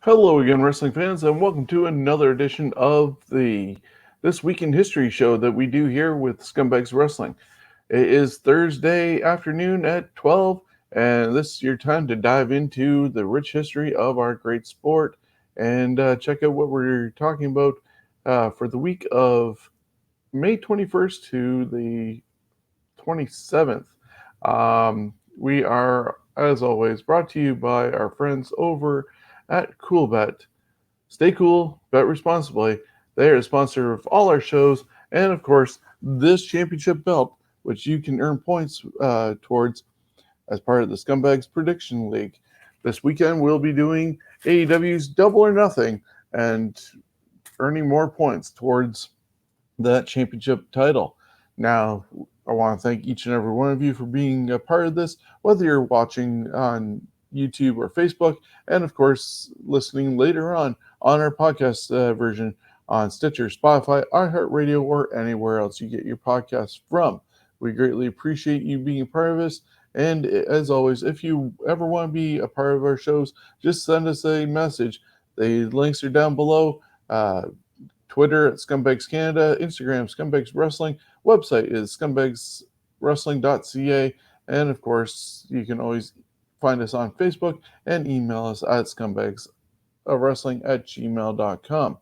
Hello again, wrestling fans, and welcome to another edition of the This Week in History show that we do here with Scumbags Wrestling. It is Thursday afternoon at 12, and this is your time to dive into the rich history of our great sport and check out what we're talking about for the week of May 21st to the 27th. We are, as always, brought to you by our friends over at Coolbet. Stay cool, bet responsibly. They are a sponsor of all our shows, and of course, this championship belt, which you can earn points towards as part of the Scumbags Prediction League. This weekend, we'll be doing AEW's Double or Nothing and earning more points towards that championship title. Now, I want to thank each and every one of you for being a part of this, whether you're watching on YouTube or Facebook, and of course, listening later on our podcast version on Stitcher, Spotify, iHeartRadio, or anywhere else you get your podcasts from. We greatly appreciate you being a part of this. And as always, if you ever want to be a part of our shows, just send us a message. The links are down below. Twitter at Scumbags Canada, Instagram Scumbags Wrestling, website is scumbagswrestling.ca, and of course, you can always find us on Facebook and email us at scumbagswrestling@gmail.com.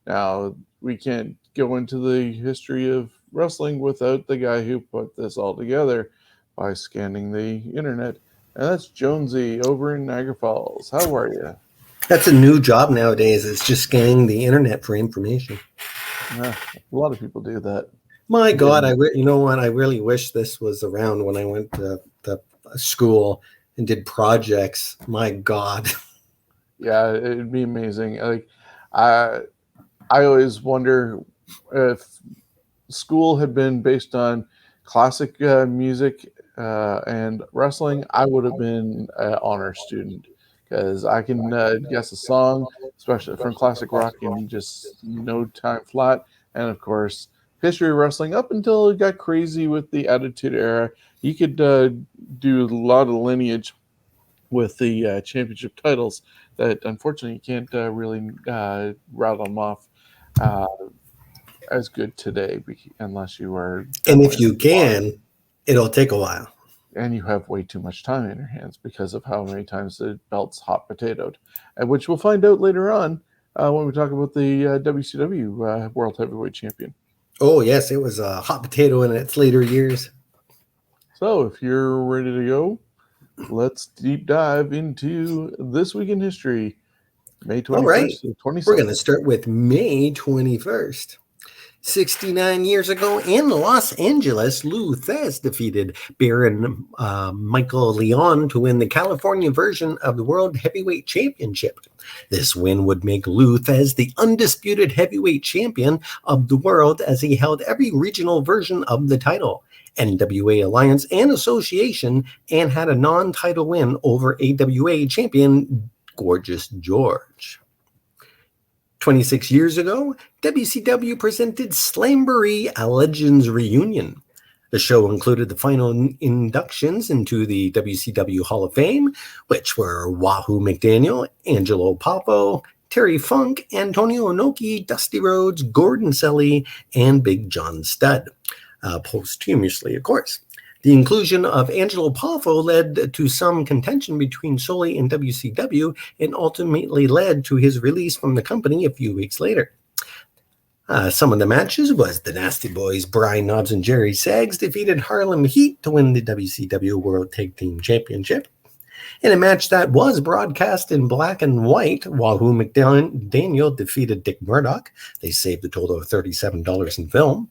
Now, we can't go into the history of wrestling without the guy who put this all together by scanning the internet, and that's Jonesy over in Niagara Falls. How are you? That's a new job nowadays. It's just scanning the internet for information. A lot of people do that. My God, you know what? I really wish this was around when I went to school and did projects. My God. Yeah, it'd be amazing. Like, I always wonder if school had been based on classic music and wrestling, I would have been an honor student because I can guess a song, especially from classic rock, in just no time flat. And of course, history of wrestling up until it got crazy with the Attitude Era, you could do a lot of lineage with the championship titles that unfortunately you can't really rattle them off as good today unless you are. And if you can, it'll take a while. And you have way too much time in your hands because of how many times the belt's hot potatoed, which we'll find out later on when we talk about the WCW World Heavyweight Champion. Oh, yes, it was a hot potato in its later years. So if you're ready to go, let's deep dive into This Week in History, May 21st All right. to 27th. We're going to start with May 21st. 69 years ago in Los Angeles, Lou Thesz defeated Baron Michael Leon to win the California version of the World Heavyweight Championship. This win would make Lou Thesz the undisputed heavyweight champion of the world, as he held every regional version of the title, NWA Alliance and Association, and had a non-title win over AWA champion Gorgeous George. 26 years ago, WCW presented Slamboree: A Legends Reunion. The show included the final inductions into the WCW Hall of Fame, which were Wahoo McDaniel, Angelo Popo, Terry Funk, Antonio Inoki, Dusty Rhodes, Gordon Selly, and Big John Studd. Posthumously, of course. The inclusion of Angelo Poffo led to some contention between Soley and WCW and ultimately led to his release from the company a few weeks later. Some of the matches was the Nasty Boys, Brian Knobbs and Jerry Saggs defeated Harlem Heat to win the WCW World Tag Team Championship. In a match that was broadcast in black and white, Wahoo McDaniel defeated Dick Murdoch. They saved a total of $37 in film.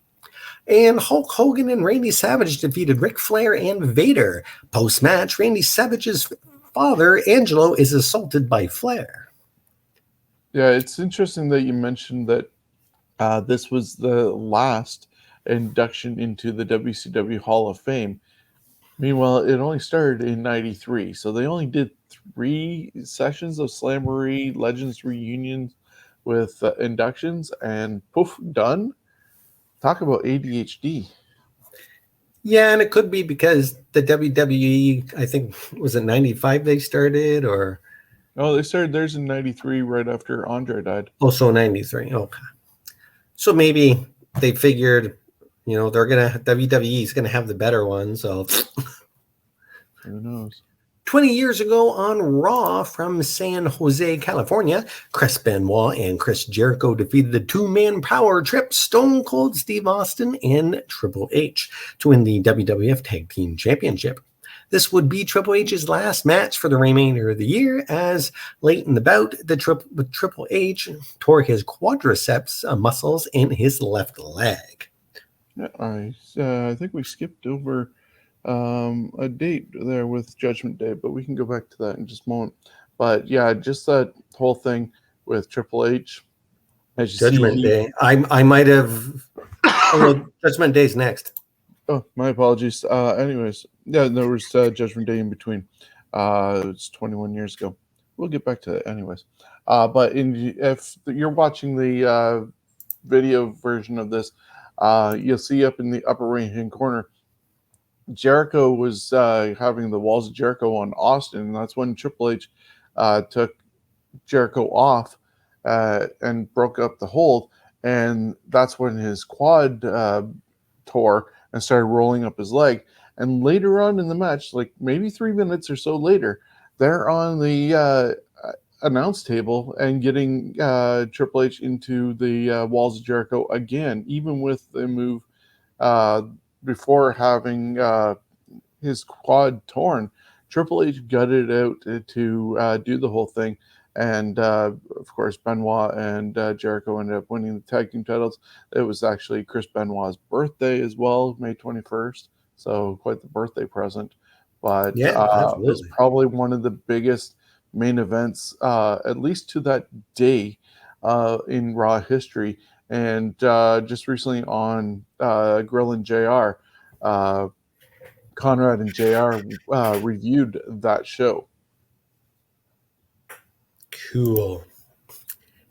And Hulk Hogan and Randy Savage defeated Ric Flair and Vader. Post-match, Randy Savage's father, Angelo, is assaulted by Flair. Yeah, it's interesting that you mentioned that this was the last induction into the WCW Hall of Fame. Meanwhile, it only started in 93, so they only did 3 sessions of Slamboree Legends reunions with inductions, and poof, done. Talk about ADHD. Yeah, and it could be because the WWE, I think, was it 95 they started, or Oh, they started theirs in '93, right after Andre died. Also 93. Okay. So maybe they figured, WWE is gonna have the better one. So Who knows? 20 years ago on Raw from San Jose, California, Chris Benoit and Chris Jericho defeated the two-man power trip Stone Cold Steve Austin and Triple H to win the WWF Tag Team Championship. This would be Triple H's last match for the remainder of the year, as late in the bout, Triple H tore his quadriceps muscles in his left leg. Yeah, I think we skipped over a date there with Judgment Day, but we can go back to that in just a moment. But yeah, just that whole thing with Triple H, as you Judgment see, Day. I might have. Oh, no, Judgment Day's next. oh, my apologies. Anyways, yeah, there was Judgment Day in between. It's 21 years ago. We'll get back to that anyways. But if you're watching the video version of this, you'll see up in the upper right hand corner, Jericho was having the walls of Jericho on Austin, and that's when Triple H took Jericho off and broke up the hold, and that's when his quad tore and started rolling up his leg. And later on in the match, like maybe 3 minutes or so later, they're on the announce table and getting Triple H into the walls of Jericho again, even with the move uh, before having his quad torn. Triple H gutted it out to do the whole thing. And of course, Benoit and Jericho ended up winning the tag team titles. It was actually Chris Benoit's birthday as well, May 21st. So quite the birthday present. But Yeah, it's absolutely. probably one of the biggest main events, at least to that day, in Raw history. And just recently on Grill and JR, Conrad and JR reviewed that show. Cool.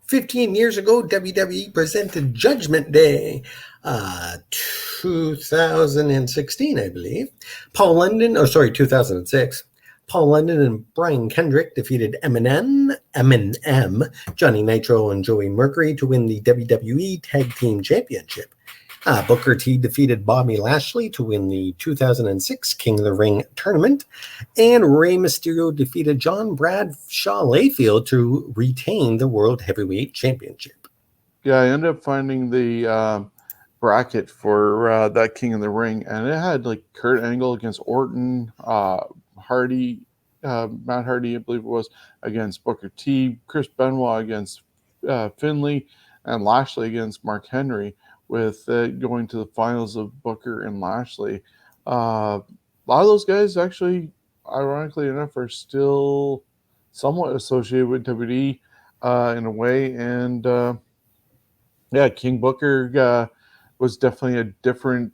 15 years ago, WWE presented Judgment Day, 2016, I believe. 2006. Paul London and Brian Kendrick defeated Eminem, Johnny Nitro, and Joey Mercury to win the WWE Tag Team Championship. Booker T defeated Bobby Lashley to win the 2006 King of the Ring tournament, and Rey Mysterio defeated John Bradshaw Layfield to retain the World Heavyweight Championship. Yeah, I ended up finding the bracket for that King of the Ring, and it had like Kurt Angle against Orton, Hardy, Matt Hardy, I believe it was, against Booker T, Chris Benoit against Finlay, and Lashley against Mark Henry, with going to the finals of Booker and Lashley. A lot of those guys actually, ironically enough, are still somewhat associated with WWE in a way, and yeah, King Booker was definitely a different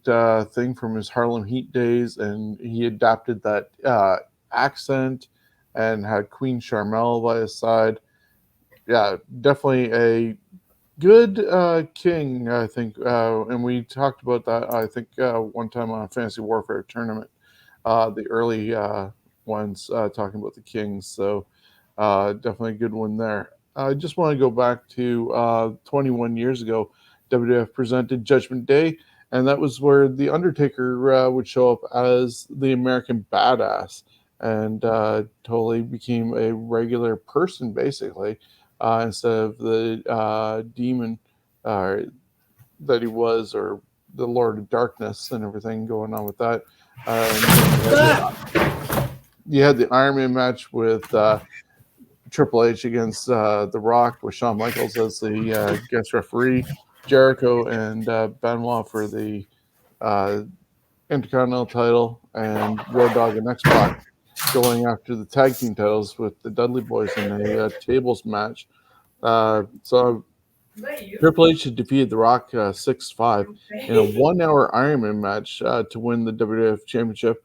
thing from his Harlem Heat days, and he adapted that accent and had Queen Charmel by his side. Yeah, definitely a good king, I think. And we talked about that, I think, one time on a Fantasy Warfare tournament, the early ones talking about the kings. So definitely a good one there. I just want to go back to 21 years ago. WWF presented Judgment Day, and that was where The Undertaker would show up as the American Badass and totally became a regular person, basically, instead of the demon uh, that he was, or the Lord of Darkness and everything going on with that. And then you had the Iron Man match with Triple H against The Rock with Shawn Michaels as the guest referee, Jericho and Benoit for the uh, Intercontinental title, and Road Dogg and X Pac going after the tag team titles with the Dudley Boys in a tables match. So Triple H had defeated The Rock 6-5 in a 1 hour Iron Man match to win the WWF Championship.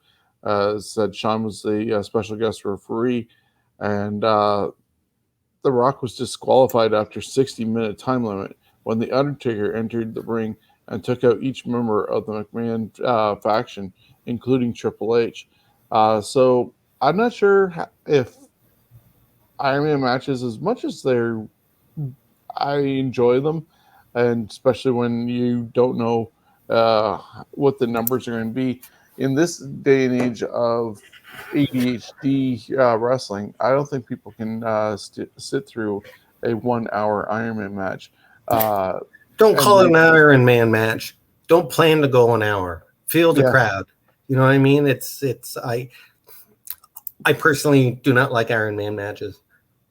Said Shawn was the special guest referee, and The Rock was disqualified after 60-minute time limit when The Undertaker entered the ring and took out each member of the McMahon faction, including Triple H. So I'm not sure if Iron Man matches, as much as I enjoy them, and especially when you don't know what the numbers are going to be in this day and age of ADHD wrestling. I don't think people can sit through a 1 hour Iron Man match. Uh, Don't and call it they, an Iron Man match. Don't plan to go an hour. Feel the yeah, crowd. You know what I mean? I personally do not like Iron Man matches.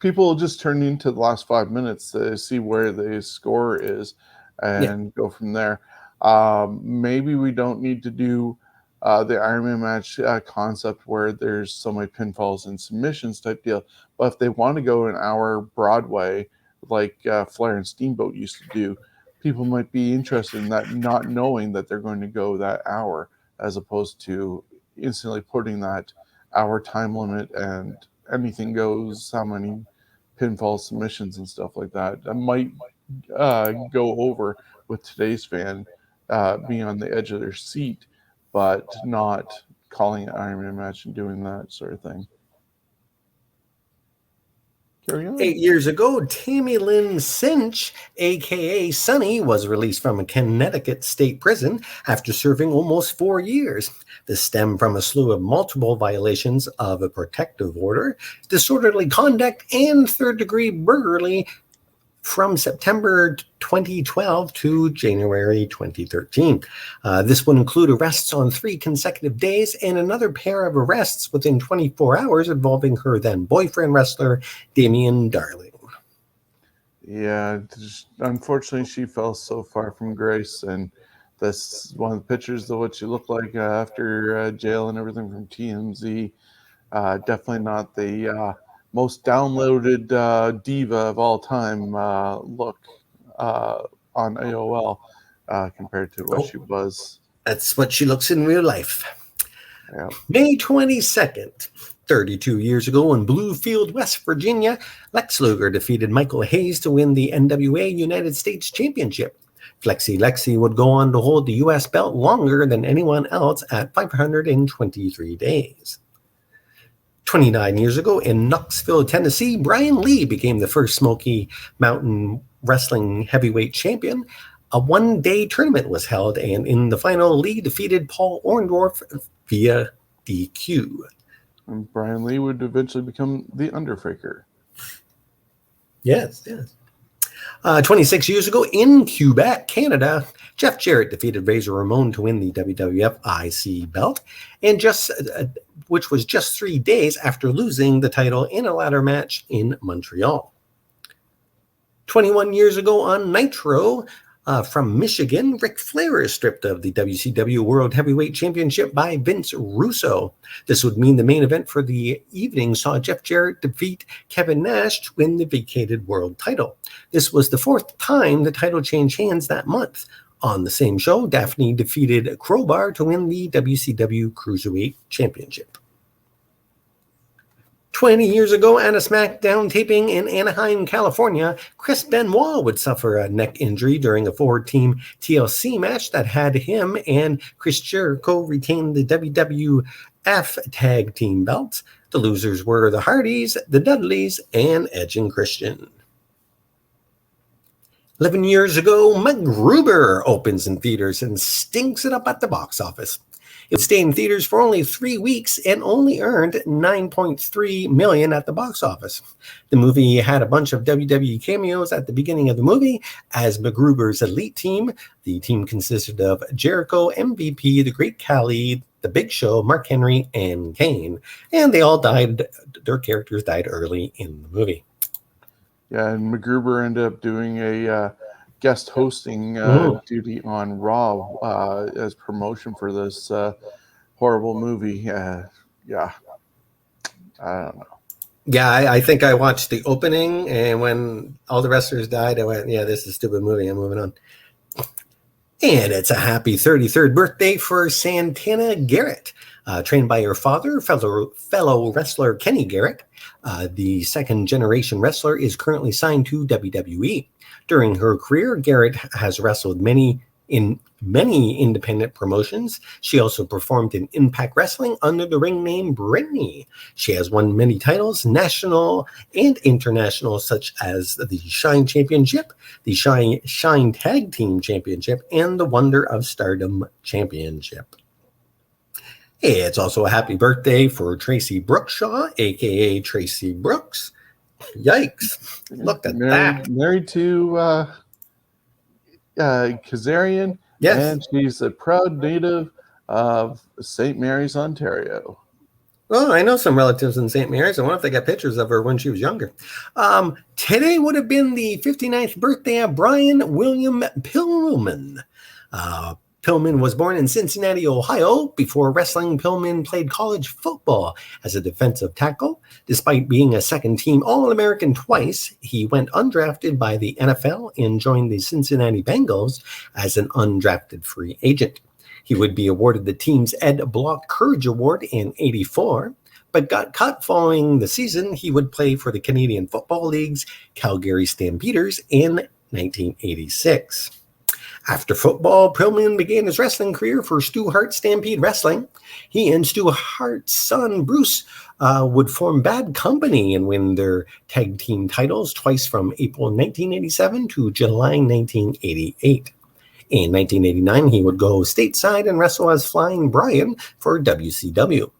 people just turn into the last 5 minutes to see where the score is Yeah. and go from there. Maybe we don't need to do the Iron Man match concept where there's so many pinfalls and submissions type deal. But if they want to go an hour Broadway, like Flair and Steamboat used to do, people might be interested in that, not knowing that they're going to go that hour, as opposed to instantly putting that hour time limit and anything goes, how many pinfall submissions and stuff like that. That might go over with today's fan being on the edge of their seat, but not calling it Iron Man match and doing that sort of thing. Carry on. 8 years ago, Tammy Lynn Cinch, aka Sunny, was released from a Connecticut state prison after serving almost 4 years. This stemmed from a slew of multiple violations of a protective order, disorderly conduct, and third-degree burglary from September 2012 to January 2013. This would include arrests on 3 consecutive days and another pair of arrests within 24 hours involving her then boyfriend wrestler, Damian Darling. Yeah, unfortunately, she fell so far from grace, and that's one of the pictures of what she looked like after jail and everything from TMZ. Definitely not the most downloaded diva of all time look on AOL compared to what she was. That's what she looks in real life. Yeah. May 22nd, 32 years ago in Bluefield, West Virginia, Lex Luger defeated Michael Hayes to win the NWA United States Championship. Lexi would go on to hold the U.S. belt longer than anyone else at 523 days. 29 years ago in Knoxville, Tennessee, Brian Lee became the first Smoky Mountain Wrestling heavyweight champion. A one-day tournament was held, and in the final, Lee defeated Paul Orndorff via DQ. And Brian Lee would eventually become the Undertaker. Yes. 26 years ago in Quebec, Canada, Jeff Jarrett defeated Razor Ramon to win the WWF IC belt, and which was just 3 days after losing the title in a ladder match in Montreal. 21 years ago on Nitro, from Michigan, Ric Flair is stripped of the WCW World Heavyweight Championship by Vince Russo. This would mean the main event for the evening saw Jeff Jarrett defeat Kevin Nash to win the vacated world title. This was the 4th time the title changed hands that month. On the same show, Daphne defeated Crowbar to win the WCW Cruiserweight Championship. 20 years ago at a SmackDown taping in Anaheim, California, Chris Benoit would suffer a neck injury during a 4-team TLC match that had him and Chris Jericho retain the WWF Tag Team belts. The losers were the Hardys, the Dudleys, and Edge and Christian. 11 years ago, MacGruber opens in theaters and stinks it up at the box office. It stayed in theaters for only 3 weeks and only earned $9.3 million at the box office. The movie had a bunch of WWE cameos at the beginning of the movie as MacGruber's elite team. The team consisted of Jericho, MVP, The Great Khali, The Big Show, Mark Henry, and Kane. And they all died. Their characters died early in the movie. Yeah, and MacGruber ended up doing a guest hosting duty on Raw as promotion for this horrible movie. Yeah, I don't know. Yeah, I think I watched the opening, and when all the wrestlers died, I went, yeah, this is a stupid movie. I'm moving on. And it's a happy 33rd birthday for Santana Garrett. Trained by her father, fellow wrestler Kenny Garrett. The second-generation wrestler is currently signed to WWE. During her career, Garrett has wrestled in many independent promotions. She also performed in Impact Wrestling under the ring name Brittany. She has won many titles, national and international, such as the Shine Championship, the Shine Tag Team Championship, and the Wonder of Stardom Championship. It's also a happy birthday for Tracy Brookshaw, a.k.a. Tracy Brooks. Yikes. Look at that. Married to Kazarian, Yes. and she's a proud native of St. Mary's, Ontario. Well, I know some relatives in St. Mary's. I wonder if they got pictures of her when she was younger. Today would have been the 59th birthday of Brian William Pillman. Pillman was born in Cincinnati, Ohio. Before wrestling, Pillman played college football as a defensive tackle. Despite being a second-team All-American twice, he went undrafted by the NFL and joined the Cincinnati Bengals as an undrafted free agent. He would be awarded the team's Ed Block Courage Award in '84, but got cut following the season. He would play for the Canadian Football League's Calgary Stampeders in 1986. After football, Pillman began his wrestling career for Stu Hart Stampede Wrestling. He and Stu Hart's son, Bruce, would form Bad Company and win their tag team titles twice from April 1987 to July 1988. In 1989, he would go stateside and wrestle as Flying Brian for WCW.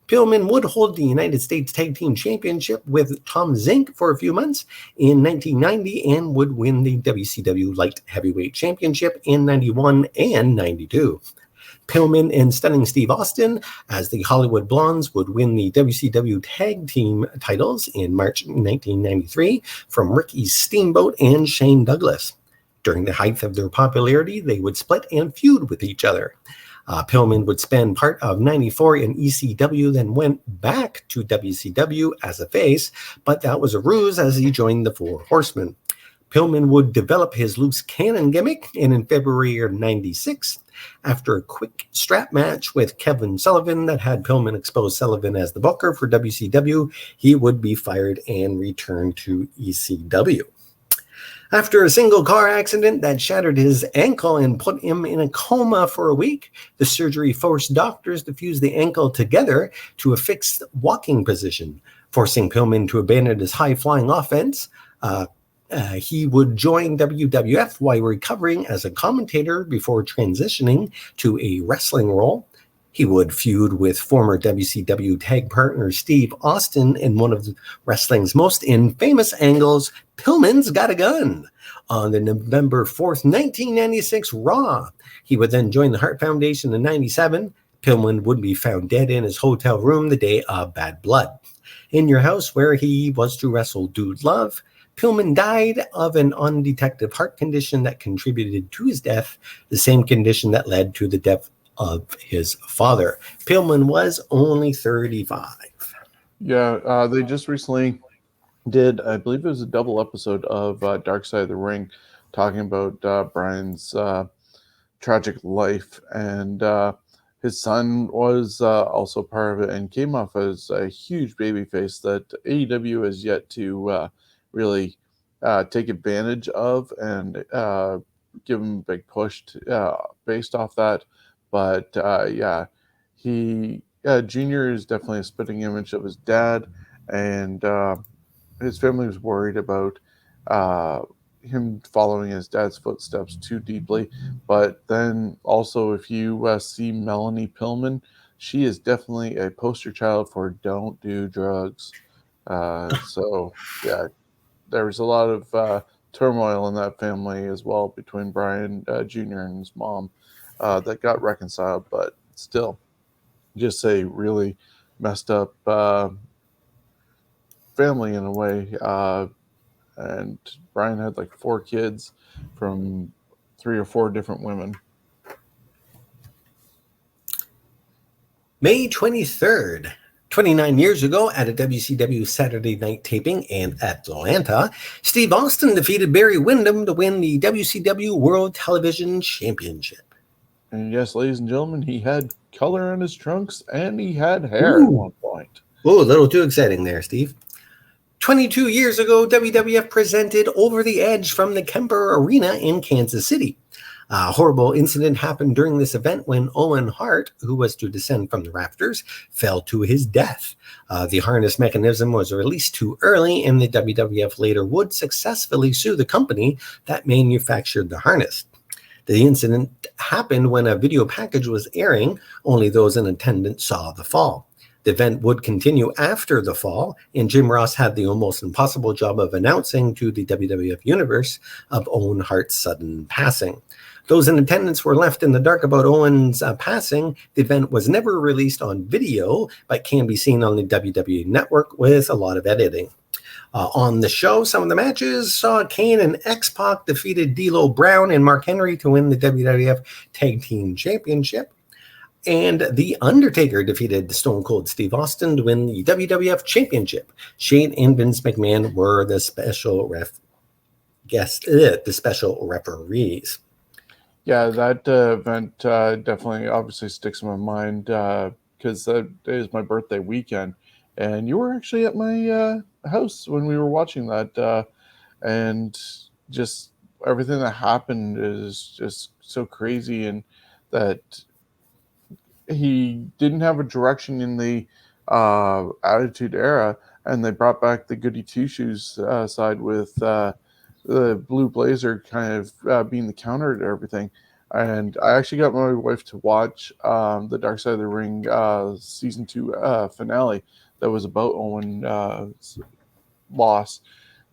Pillman would hold the United States Tag Team Championship with Tom Zink for a few months in 1990 and would win the WCW Light Heavyweight Championship in 91 and 92. Pillman and Stunning Steve Austin, as the Hollywood Blondes, would win the WCW Tag Team titles in March 1993 from Ricky Steamboat and Shane Douglas. During the height of their popularity, they would split and feud with each other. Pillman would spend part of 94 in ECW, then went back to WCW as a face, but that was a ruse as he joined the Four Horsemen. Pillman would develop his loose cannon gimmick, and in February of 96, after a quick strap match with Kevin Sullivan that had Pillman expose Sullivan as the booker for WCW, he would be fired and return to ECW. After a single car accident that shattered his ankle and put him in a coma for a week, the surgery forced doctors to fuse the ankle together to a fixed walking position, forcing Pillman to abandon his high-flying offense. He would join WWF while recovering as a commentator before transitioning to a wrestling role. He would feud with former WCW tag partner Steve Austin in one of wrestling's most infamous angles, Pillman's Got a Gun, on the November 4th, 1996 Raw. He would then join the Hart Foundation in 97. Pillman would be found dead in his hotel room the day of Bad Blood. In Your House, where he was to wrestle Dude Love, Pillman died of an undetected heart condition that contributed to his death, the same condition that led to the death of his father. Pillman was only 35. Yeah, they just recently did, I believe it was a double episode of Dark Side of the Ring, talking about Brian's tragic life, and his son was also part of it and came off as a huge babyface that AEW has yet to really take advantage of and give him a big push based off that. But Junior is definitely a spitting image of his dad, and his family was worried about him following his dad's footsteps too deeply. But then also, if you see Melanie Pillman, she is definitely a poster child for don't do drugs. So, yeah, there was a lot of turmoil in that family as well between Brian Jr. and his mom. That got reconciled, but still, just a really messed up family in a way. And Brian had like 4 kids from 3 or 4 different women. May 23rd, 29 years ago, at a WCW Saturday night taping in Atlanta, Steve Austin defeated Barry Windham to win the WCW World Television Championship. And yes, ladies and gentlemen, he had color on his trunks and he had hair at one point. Oh, a little too exciting there, Steve. 22 years ago, WWF presented Over the Edge from the Kemper Arena in Kansas City. A horrible incident happened during this event when Owen Hart, who was to descend from the rafters, fell to his death. The harness mechanism was released too early, and the WWF later would successfully sue the company that manufactured the harness. The incident happened when a video package was airing. Only those in attendance saw the fall. The event would continue after the fall, and Jim Ross had the almost impossible job of announcing to the WWF Universe of Owen Hart's sudden passing. Those in attendance were left in the dark about Owen's passing. The event was never released on video, but can be seen on the WWE Network with a lot of editing. On the show, some of the matches saw Kane and X-Pac defeated D'Lo Brown and Mark Henry to win the WWF Tag Team Championship. And The Undertaker defeated Stone Cold Steve Austin to win the WWF Championship. Shane and Vince McMahon were the special referees. Yeah, that event definitely obviously sticks in my mind because that is my birthday weekend. And you were actually at my house when we were watching that. And just everything that happened is just so crazy. And that he didn't have a direction in the Attitude Era. And they brought back the Goody Two-Shoes side with the Blue Blazer kind of being the counter to everything. And I actually got my wife to watch the Dark Side of the Ring season 2 finale that was about Owen's loss.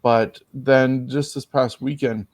But then just this past weekend,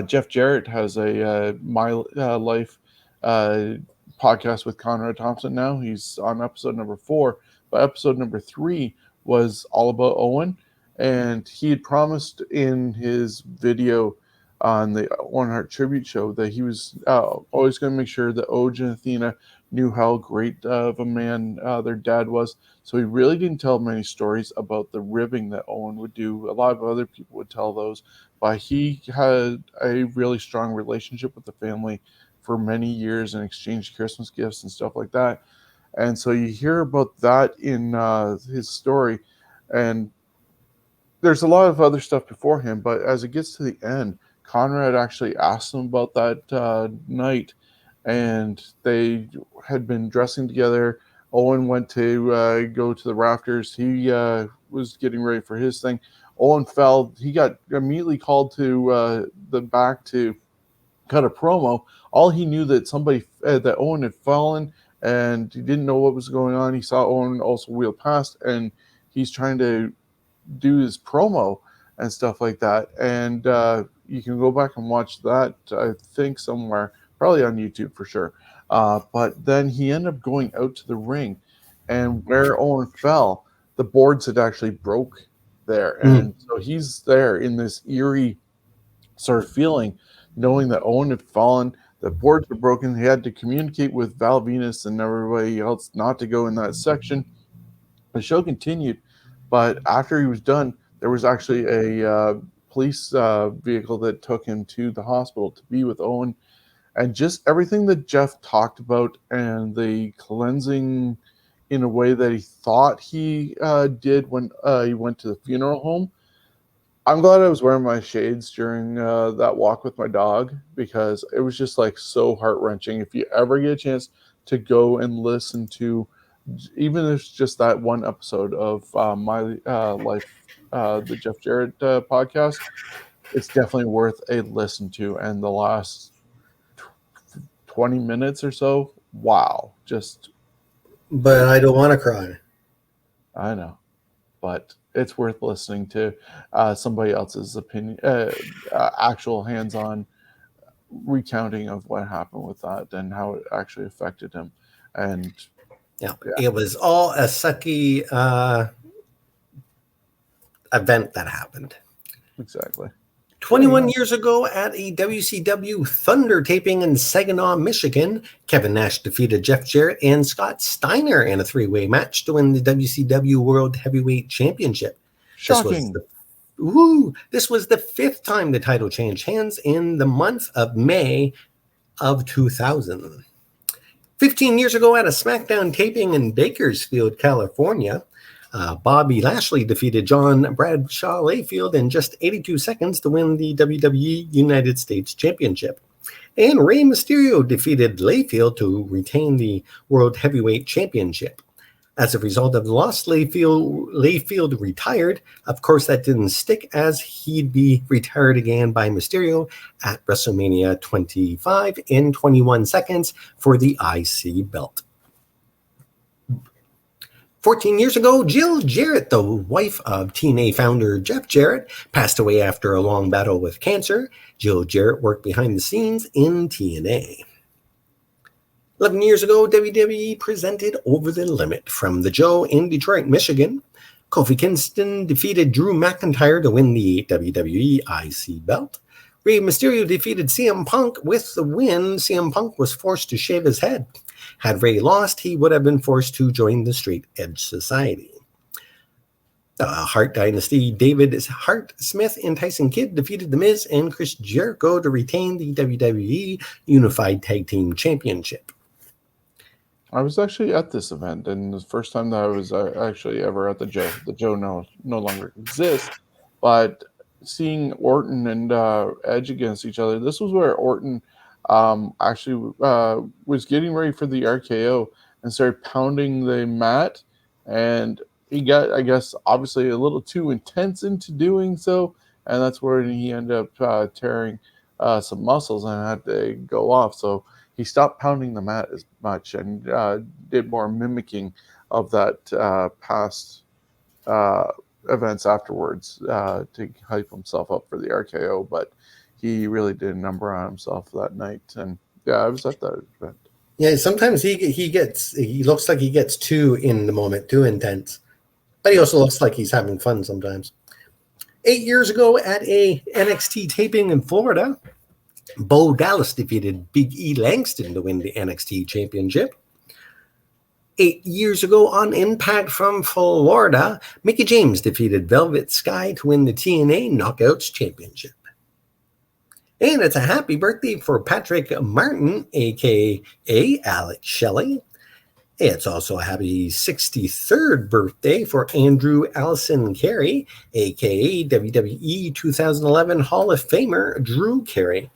Jeff Jarrett has a My Life podcast with Conrad Thompson now. He's on episode number 4, but episode number 3 was all about Owen. And he had promised in his video on the Owen Hart tribute show that he was always going to make sure that Oj and Athena knew how great of a man their dad was. So he really didn't tell many stories about the ribbing that Owen would do. A lot of other people would tell those, but he had a really strong relationship with the family for many years and exchanged Christmas gifts and stuff like that. And so you hear about that in his story, and there's a lot of other stuff before him, but as it gets to the end, Conrad actually asked him about that night, and they had been dressing together. Owen went to go to the rafters. He was getting ready for his thing. Owen fell. He got immediately called to the back to cut a promo. All he knew that that Owen had fallen, and he didn't know what was going on. He saw Owen also wheel past, and he's trying to do his promo and stuff like that. And you can go back and watch that, I think, somewhere, probably on YouTube for sure. But then he ended up going out to the ring, and where Owen fell, the boards had actually broke there. And so he's there in this eerie sort of feeling, knowing that Owen had fallen, the boards were broken. He had to communicate with Val Venus and everybody else not to go in that section. The show continued, but after he was done, there was actually a police vehicle that took him to the hospital to be with Owen. And just everything that Jeff talked about and the cleansing in a way that he thought he did when he went to the funeral home. I'm glad I was wearing my shades during that walk with my dog, because it was just like so heart-wrenching. If you ever get a chance to go and listen to, even if it's just that one episode of My Life, the Jeff Jarrett podcast, it's definitely worth a listen to. And the last 20 minutes or so, wow, just. But I don't want to cry. I know, but it's worth listening to somebody else's opinion, actual hands-on recounting of what happened with that and how it actually affected him. And yeah. It was all a sucky event that happened. Exactly. 21 years ago at a WCW Thunder taping in Saginaw, Michigan, Kevin Nash defeated Jeff Jarrett and Scott Steiner in a 3-way match to win the WCW World Heavyweight Championship. Shocking. This was the 5th time the title changed hands in the month of May of 2000. 15 years ago at a SmackDown taping in Bakersfield, California, Bobby Lashley defeated John Bradshaw Layfield in just 82 seconds to win the WWE United States Championship. And Rey Mysterio defeated Layfield to retain the World Heavyweight Championship. As a result of the loss, Layfield retired. Of course, that didn't stick, as he'd be retired again by Mysterio at WrestleMania 25 in 21 seconds for the IC belt. 14 years ago, Jill Jarrett, the wife of TNA founder Jeff Jarrett, passed away after a long battle with cancer. Jill Jarrett worked behind the scenes in TNA. 11 years ago, WWE presented Over the Limit from the Joe in Detroit, Michigan. Kofi Kingston defeated Drew McIntyre to win the WWE IC belt. Rey Mysterio defeated CM Punk with the win. CM Punk was forced to shave his head. Had Rey lost, he would have been forced to join the Straight Edge Society. The Hart Dynasty, David Hart Smith and Tyson Kidd defeated The Miz and Chris Jericho to retain the WWE Unified Tag Team Championship. I was actually at this event, and the first time that I was actually ever at the Joe. The Joe no longer exists, but seeing Orton and Edge against each other, this was where Orton actually was getting ready for the RKO and started pounding the mat, and he got, I guess, obviously a little too intense into doing so, and that's where he ended up tearing some muscles and had to go off. So he stopped pounding the mat as much and did more mimicking of that past events afterwards to hype himself up for the RKO. But he really did a number on himself that night. And yeah, I was at that event. Yeah, sometimes he looks like he gets too in the moment, too intense. But he also looks like he's having fun sometimes. 8 years ago at a NXT taping in Florida, Bo Dallas defeated Big E Langston to win the NXT Championship. 8 years ago on Impact from Florida, Mickie James defeated Velvet Sky to win the TNA Knockouts Championship. And it's a happy birthday for Patrick Martin, a.k.a. Alex Shelley. It's also a happy 63rd birthday for Andrew Allison Carey, a.k.a. WWE 2011 Hall of Famer Drew Carey.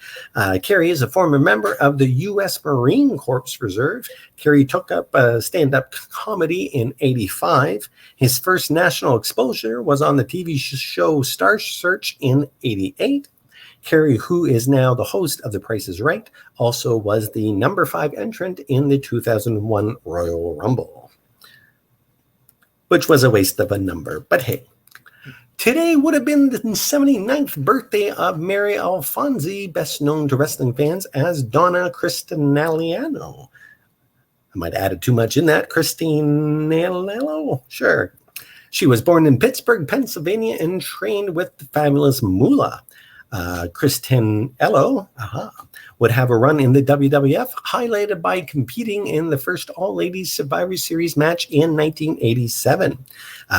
Carey is a former member of the U.S. Marine Corps Reserve. Carey took up stand-up comedy in 1985. His first national exposure was on the TV show Star Search in 1988. Carey, who is now the host of The Price is Right, also was the number 5 entrant in the 2001 Royal Rumble, which was a waste of a number. But hey, today would have been the 79th birthday of Mary Alfonsi, best known to wrestling fans as Donna Cristinaliano. I might have added too much in that. Cristinaliano? Sure. She was born in Pittsburgh, Pennsylvania, and trained with the fabulous Moolah. Cristinello would have a run in the WWF, highlighted by competing in the first All-Ladies Survivor Series match in 1987,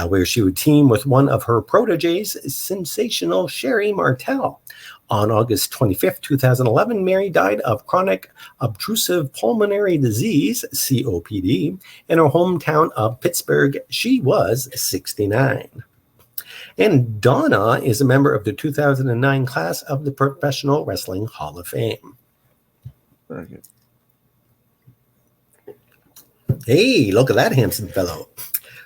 where she would team with one of her proteges, sensational Sherry Martel. On August 25th, 2011, Mary died of chronic obstructive pulmonary disease, COPD, in her hometown of Pittsburgh. She was 69. And Donna is a member of the 2009 class of the Professional Wrestling Hall of Fame. Very good. Hey, look at that handsome fellow.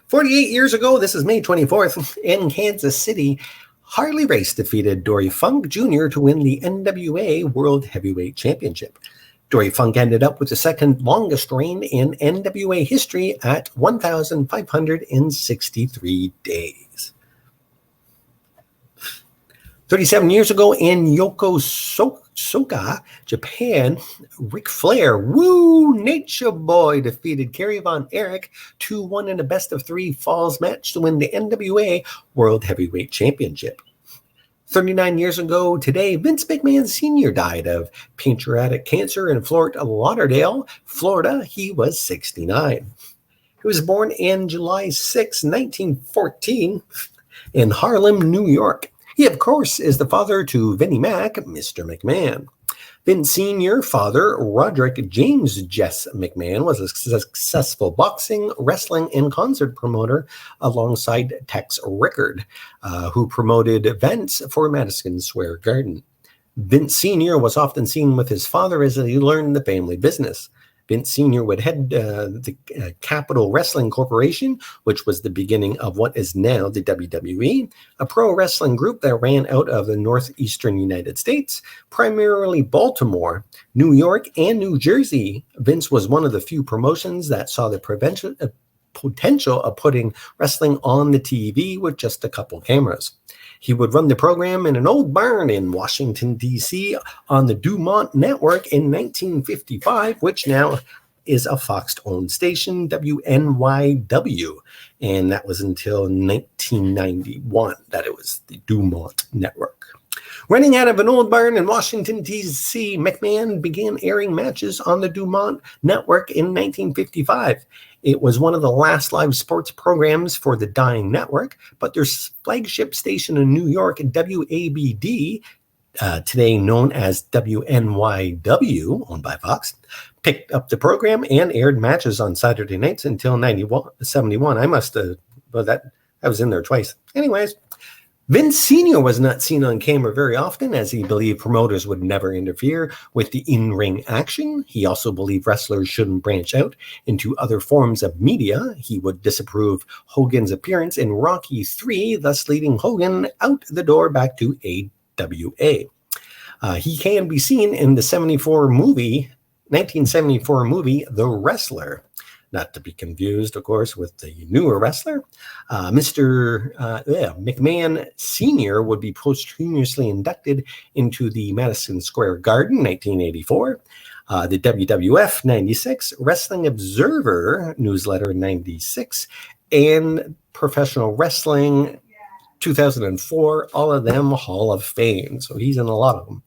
48 years ago, this is May 24th, in Kansas City, Harley Race defeated Dory Funk Jr. to win the NWA World Heavyweight Championship. Dory Funk ended up with the second longest reign in NWA history at 1,563 days. 37 years ago in Yokosuka, Japan, Ric Flair, Nature Boy, defeated Kerry Von Erich 2-1 in a best-of-3 falls match to win the NWA World Heavyweight Championship. 39 years ago today, Vince McMahon Sr. died of pancreatic cancer in Fort Lauderdale, Florida. He was 69. He was born in July 6, 1914, in Harlem, New York. He, of course, is the father to Vinnie Mac, Mr. McMahon. Vince Sr., father, Roderick James Jess McMahon, was a successful boxing, wrestling, and concert promoter alongside Tex Rickard, who promoted events for Madison Square Garden. Vince Sr. was often seen with his father as he learned the family business. Vince Sr. would head the Capital Wrestling Corporation, which was the beginning of what is now the WWE, a pro wrestling group that ran out of the northeastern United States, primarily Baltimore, New York, and New Jersey. Vince was one of the few promotions that saw the potential of putting wrestling on the TV with just a couple cameras. He would run the program in an old barn in Washington, D.C. on the Dumont Network in 1955, which now is a Fox-owned station, WNYW. And that was until 1991 that it was the Dumont Network. Running out of an old barn in Washington, D.C., Mcmahon began airing matches on the Dumont Network in 1955. It was one of the last live sports programs for the dying network, but their flagship station in New York, WABD, today known as WNYW, owned by Fox, picked up the program and aired matches on Saturday nights until 1971. I must have, well, I was in there twice. Anyways, Vince Sr. was not seen on camera very often, as he believed promoters would never interfere with the in-ring action. He also believed wrestlers shouldn't branch out into other forms of media. He would disapprove Hogan's appearance in Rocky III, thus leading Hogan out the door back to AWA. He can be seen in the 1974 movie, The Wrestler. Not to be confused, of course, with the newer wrestler. Mr. McMahon Sr. would be posthumously inducted into the Madison Square Garden, 1984. The WWF, 96. Wrestling Observer newsletter, 96. And Professional Wrestling, 2004. All of them Hall of Fame. So he's in a lot of them.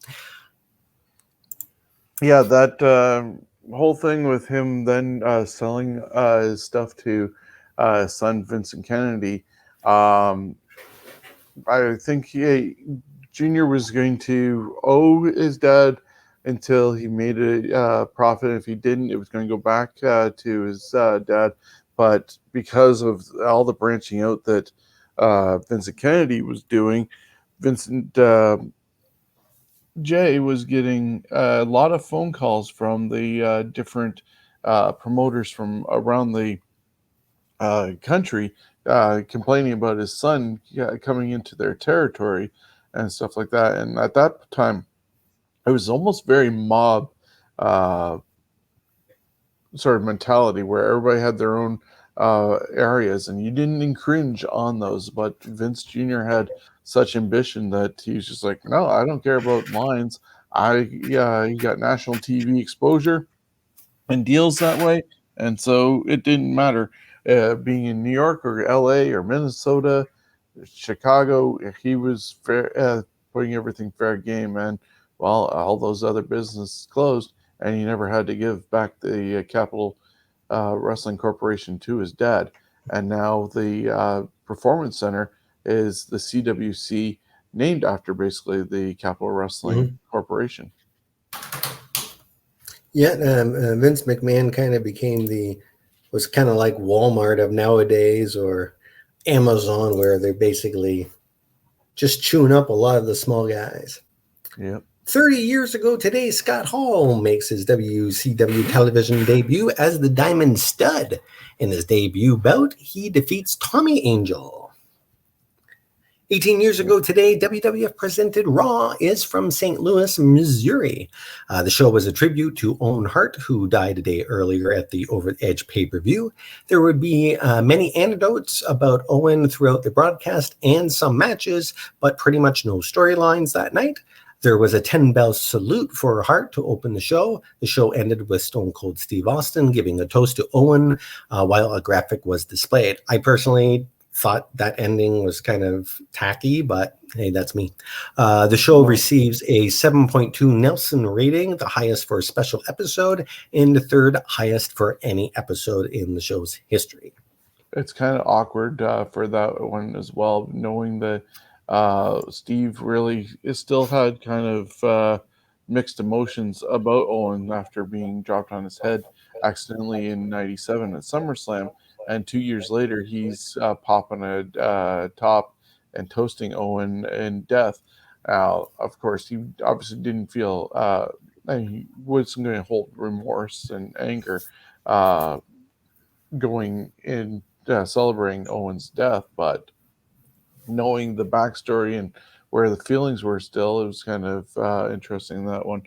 Yeah, that whole thing with him then selling his stuff to son Vincent Kennedy. I think Junior was going to owe his dad until he made a profit. If he didn't, it was going to go back to his dad. But because of all the branching out that Vincent Kennedy was doing, Vincent Jay was getting a lot of phone calls from the different promoters from around the country complaining about his son coming into their territory and stuff like that. And at that time, it was almost very mob sort of mentality where everybody had their own areas and you didn't infringe on those. But Vince Jr. had such ambition that he was just like, no, I don't care about lines. He got national TV exposure and deals that way. And so it didn't matter being in New York or LA or Minnesota, Chicago, he was putting everything fair game. And while all those other businesses closed, and he never had to give back the Capital Wrestling Corporation to his dad. And now the Performance Center is the CWC, named after basically the Capital Wrestling Corporation. Yeah, Vince McMahon kind of was kind of like Walmart of nowadays, or Amazon, where they're basically just chewing up a lot of the small guys. Yep. 30 years ago today, Scott Hall makes his WCW television debut as the Diamond Stud. In his debut bout, he defeats Tommy Angel. 18 years ago today, WWF presented Raw is from St. Louis, Missouri. The show was a tribute to Owen Hart, who died a day earlier at the Over the Edge pay-per-view. There would be many anecdotes about Owen throughout the broadcast and some matches, but pretty much no storylines that night. There was a 10-bell salute for Hart to open the show. The show ended with Stone Cold Steve Austin giving a toast to Owen while a graphic was displayed. I personally thought that ending was kind of tacky, but hey, that's me. The show receives a 7.2 Nelson rating, the highest for a special episode, and the third highest for any episode in the show's history. It's kind of awkward for that one as well, knowing that Steve really still had kind of mixed emotions about Owen after being dropped on his head accidentally in '97 at SummerSlam. And 2 years later, he's popping a top and toasting Owen in death. Of course, he obviously didn't feel he wasn't going to hold remorse and anger going in celebrating Owen's death, but knowing the backstory and where the feelings were still, it was kind of interesting, that one.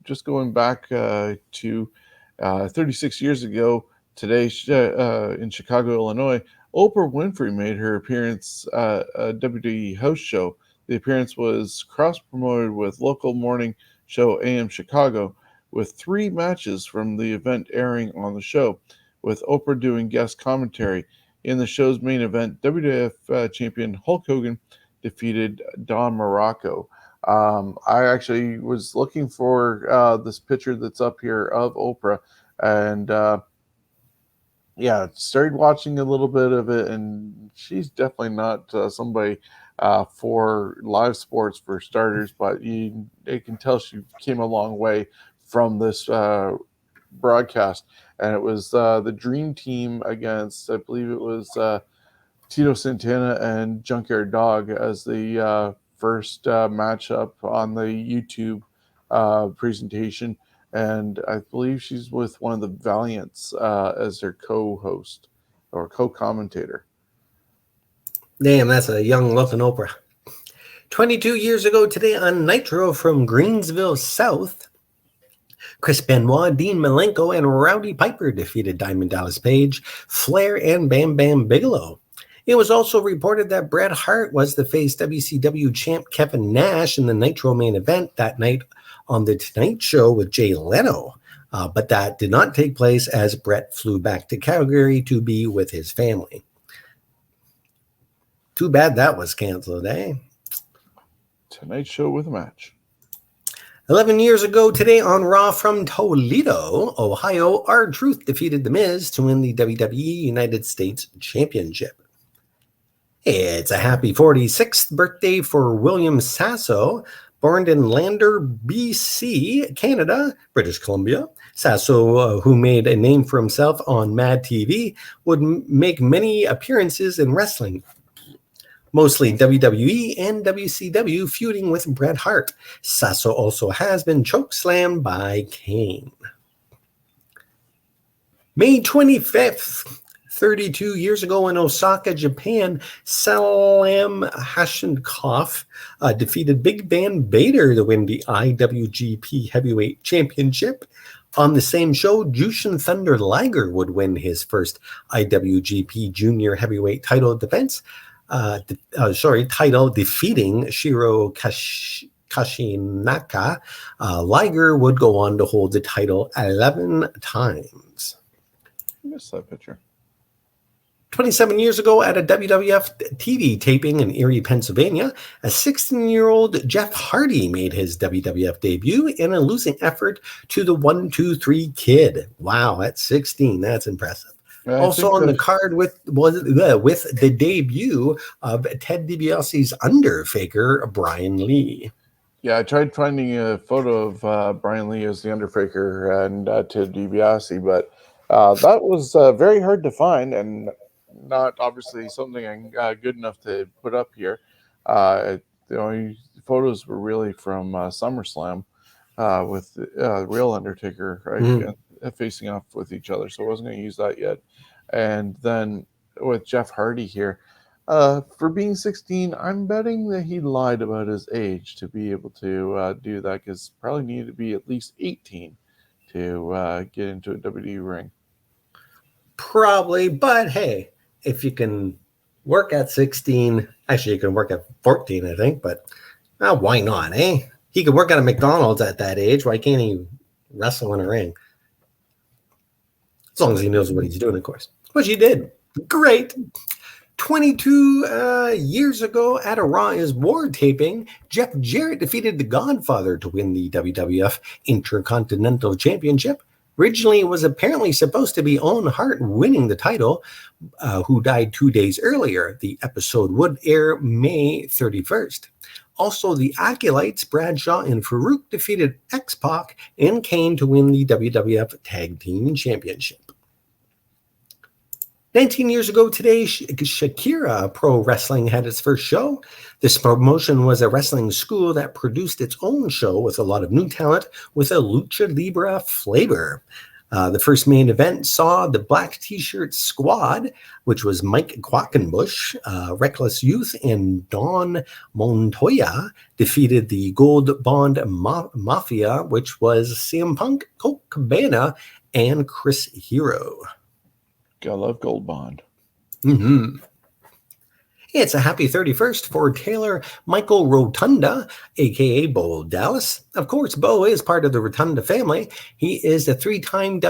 Just going back to 36 years ago today in Chicago, Illinois, Oprah Winfrey made her appearance at a WWE house show. The appearance was cross promoted with local morning show AM Chicago, with 3 matches from the event airing on the show, with Oprah doing guest commentary. In the show's main event, WWF champion Hulk Hogan defeated Don Morocco. I actually was looking for this picture that's up here of Oprah, and yeah, started watching a little bit of it, and she's definitely not somebody for live sports for starters, but you can tell she came a long way from this broadcast. And it was the Dream Team against, I believe it was Tito Santana and Junkyard Dog as the first matchup on the YouTube presentation. And I believe she's with one of the Valiants as their co-host or co-commentator. Damn, that's a young looking Oprah. 22 years ago today on Nitro from Greensville South, Chris Benoit, Dean Malenko, and Rowdy Piper defeated Diamond Dallas Page, Flair, and Bam Bam Bigelow. It was also reported that Bret Hart was the face WCW champ Kevin Nash in the Nitro main event that night on The Tonight Show with Jay Leno. But that did not take place as Bret flew back to Calgary to be with his family. Too bad that was canceled, eh? Tonight Show with a match. 11 years ago today on Raw from Toledo, Ohio, R-Truth defeated The Miz to win the WWE United States Championship. It's a happy 46th birthday for William Sasso, born in Lander, BC, Canada, British Columbia. Sasso, who made a name for himself on Mad TV, would make many appearances in wrestling, mostly WWE and WCW, feuding with Bret Hart. Sasso also has been chokeslammed by Kane. May 25th, 32 years ago in Osaka, Japan, Salam Hashankov defeated Big Van Vader to win the IWGP Heavyweight Championship. On the same show, Jushin Thunder Liger would win his first IWGP Junior Heavyweight title defense. Title defeating Shiro Kashinaka. Liger would go on to hold the title 11 times. I missed that picture. 27 years ago at a WWF TV taping in Erie, Pennsylvania, a 16-year-old Jeff Hardy made his WWF debut in a losing effort to the 1-2-3 Kid. Wow, at 16, that's impressive. Also on the card with the debut of Ted DiBiase's Undertaker, Brian Lee. Yeah, I tried finding a photo of Brian Lee as the Undertaker and Ted DiBiase, but that was very hard to find and not obviously something good enough to put up here. The only photos were really from SummerSlam with real Undertaker facing off with each other, so I wasn't going to use that yet. And then with Jeff Hardy here, for being 16, I'm betting that he lied about his age to be able to do that, because probably needed to be at least 18 to get into a WWE ring. Probably, but hey, if you can work at 16, actually you can work at 14, I think, but why not, eh? He could work at a McDonald's at that age. Why can't he wrestle in a ring? As long as he knows what he's doing, of course. Which he did. Great. 22 years ago at a Raw is War taping, Jeff Jarrett defeated the Godfather to win the WWF Intercontinental Championship. Originally, it was apparently supposed to be Owen Hart winning the title, who died 2 days earlier. The episode would air May 31st. Also, the Acolytes, Bradshaw and Farouk, defeated X-Pac and Kane to win the WWF Tag Team Championship. 19 years ago today, Shakira Pro Wrestling had its first show. This promotion was a wrestling school that produced its own show with a lot of new talent with a lucha libre flavor. The first main event saw the Black T-Shirt Squad, which was Mike Quackenbush, Reckless Youth, and Don Montoya, defeated the Gold Bond Mafia, which was CM Punk, Colt Cabana, and Chris Hero. Gotta love Gold Bond. Mm-hmm. It's a happy 31st for Taylor Michael Rotunda, a.k.a. Bo Dallas. Of course, Bo is part of the Rotunda family. He is a three-time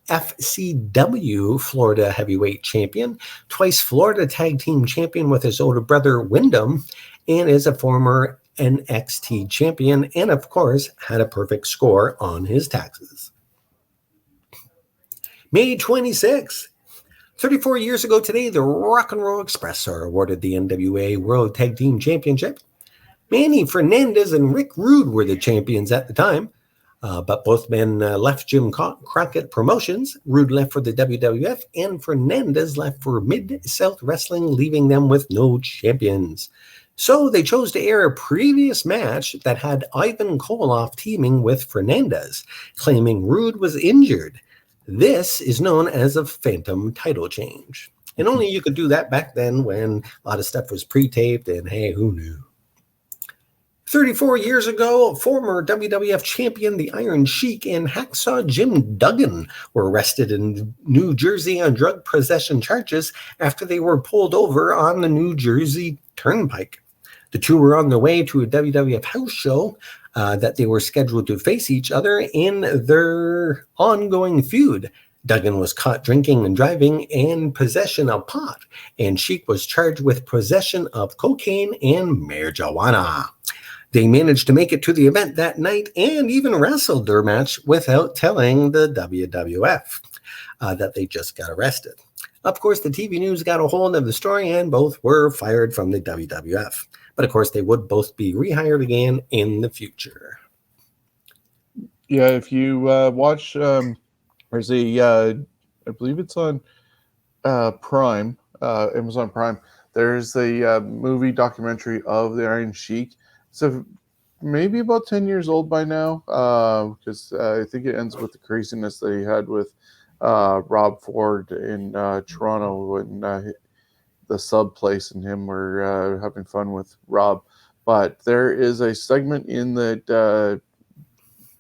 FCW Florida heavyweight champion, twice Florida tag team champion with his older brother Wyndham, and is a former NXT champion, and of course, had a perfect score on his taxes. May 26th. 34 years ago today, the Rock and Roll Express are awarded the NWA World Tag Team Championship. Manny Fernandez and Rick Rude were the champions at the time, but both men left Jim Crockett Promotions. Rude left for the WWF, and Fernandez left for Mid-South Wrestling, leaving them with no champions. So they chose to air a previous match that had Ivan Koloff teaming with Fernandez, claiming Rude was injured. This is known as a phantom title change. And only you could do that back then when a lot of stuff was pre-taped, and hey, who knew? 34 years ago, former WWF champion the Iron Sheik and Hacksaw Jim Duggan were arrested in New Jersey on drug possession charges after they were pulled over on the New Jersey Turnpike. The two were on their way to a WWF house show that they were scheduled to face each other in their ongoing feud. Duggan was caught drinking and driving and possession of pot, and Sheik was charged with possession of cocaine and marijuana. They managed to make it to the event that night and even wrestled their match without telling the WWF that they just got arrested. Of course, the TV news got a hold of the story, and both were fired from the WWF. But of course, they would both be rehired again in the future. Yeah, if you watch, there's I believe it's on Prime, Amazon Prime. There's a movie documentary of the Iron Sheik. So maybe about 10 years old by now, because I think it ends with the craziness that he had with Rob Ford in Toronto when the sub place and him were having fun with Rob. But there is a segment in that